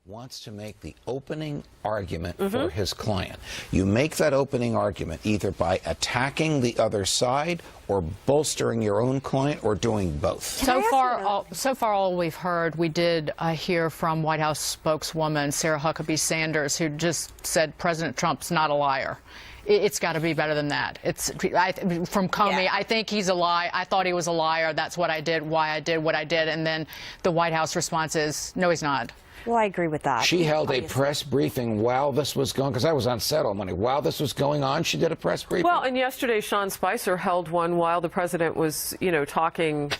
wants to make the opening argument for his client. You make that opening argument either by attacking the other side or bolstering your own client or doing both. So far, all we've heard, we did hear from White House spokeswoman Sarah Huckabee Sanders, who just said President Trump's not a liar. It's got to be better than that. From Comey, I think he's a lie. I thought he was a liar. That's what I did, why I did what I did. And then the White House response is, no, he's not. Well, I agree with that. She held a press briefing while this was going, because I was on set all morning. While this was going on, she did a press briefing. Well, and yesterday, Sean Spicer held one while the president was, talking,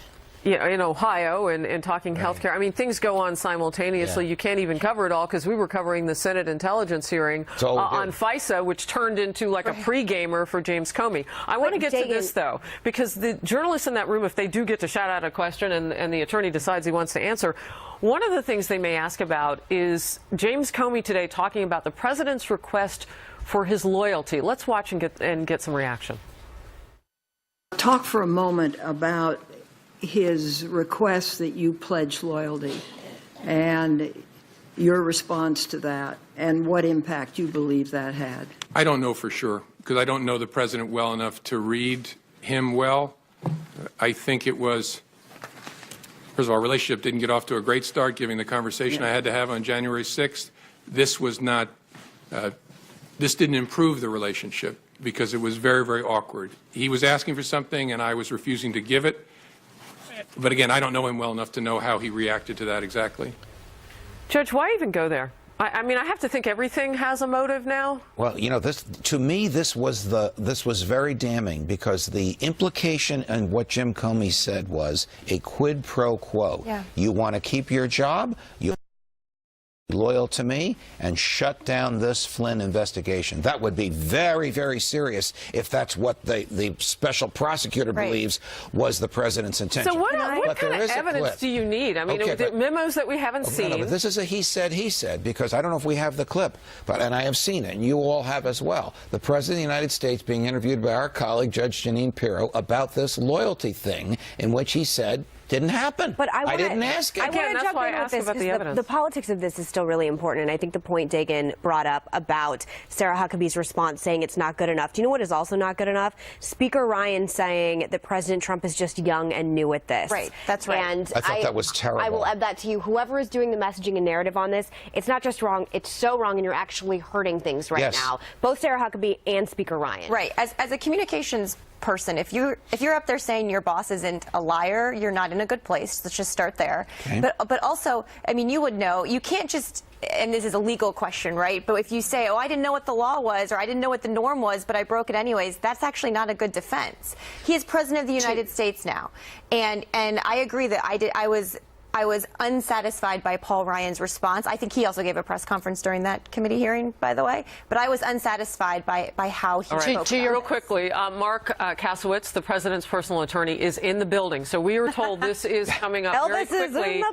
in Ohio and talking health care. I mean, things go on simultaneously. You can't even cover it all because we were covering the Senate intelligence hearing on FISA, which turned into like a pre-gamer for James Comey. I want to get to this, though, because the journalists in that room, if they do get to shout out a question and the attorney decides he wants to answer, one of the things they may ask about is James Comey today talking about the president's request for his loyalty. Let's watch and get some reaction. Talk for a moment about his request that you pledge loyalty and your response to that and what impact you believe that had. I don't know for sure because I don't know the president well enough to read him well. I think it was, first of all, our relationship didn't get off to a great start given the conversation I had to have on January 6th. This was not, this didn't improve the relationship because it was very, very awkward. He was asking for something and I was refusing to give it. But again, I don't know him well enough to know how he reacted to that exactly. Judge, why even go there? I mean, I have to think everything has a motive now. Well, this, to me, this was very damning because the implication in what Jim Comey said was a quid pro quo. Yeah. You want to keep your job, you loyal to me, and shut down this Flynn investigation. That would be very, very serious if that's what the special prosecutor believes was the president's intention. So what kind of evidence do you need? I mean, the memos that we haven't seen. No, but this is a he said, because I don't know if we have the clip, and I have seen it, and you all have as well. The President of the United States being interviewed by our colleague, Judge Jeanine Pirro, about this loyalty thing in which he said, didn't happen. But I didn't ask it. I want to jump in with this because the politics of this is still really important, and I think the point Dagan brought up about Sarah Huckabee's response saying it's not good enough. Do you know what is also not good enough? Speaker Ryan saying that President Trump is just young and new at this. Right, that's right. And I thought that was terrible. I will add that to you. Whoever is doing the messaging and narrative on this, it's not just wrong, it's so wrong, and you're actually hurting things right now. Both Sarah Huckabee and Speaker Ryan. Right. As a communications person, if you're up there saying your boss isn't a liar, you're not in a good place. Let's just start there. Okay. But also, I mean, you would know, you can't just, and this is a legal question, right? But if you say, oh, I didn't know what the law was, or I didn't know what the norm was, but I broke it anyways, that's actually not a good defense. He is president of the United States now, and I agree that I was unsatisfied by Paul Ryan's response. I think he also gave a press conference during that committee hearing, by the way. But I was unsatisfied by how he spoke. Real quickly, Mark Kasowitz, the president's personal attorney, is in the building. So we were told this is coming up very quickly.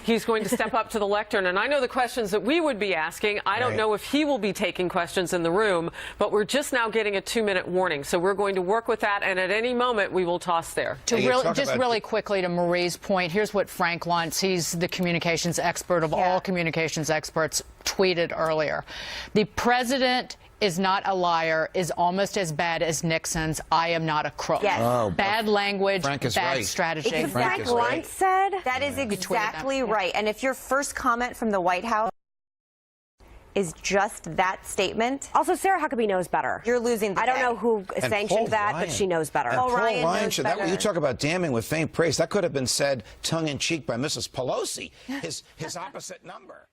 He's going to step up to the lectern. And I know the questions that we would be asking. I don't know if he will be taking questions in the room, but we're just now getting a 2-minute warning. So we're going to work with that. And at any moment, we will toss there. Really quickly to Marie's point, here's what Frank he's the communications expert of all communications experts, tweeted earlier. The president is not a liar is almost as bad as Nixon's I am not a crook. Yes. Oh, bad language, bad strategy. Frank once said that is exactly right. And if your first comment from the White House is just that statement. Also, Sarah Huckabee knows better. You're losing the I don't know who sanctioned that, but she knows better. And Paul Ryan should, you talk about damning with faint praise. That could have been said tongue-in-cheek by Mrs. Pelosi, his opposite number.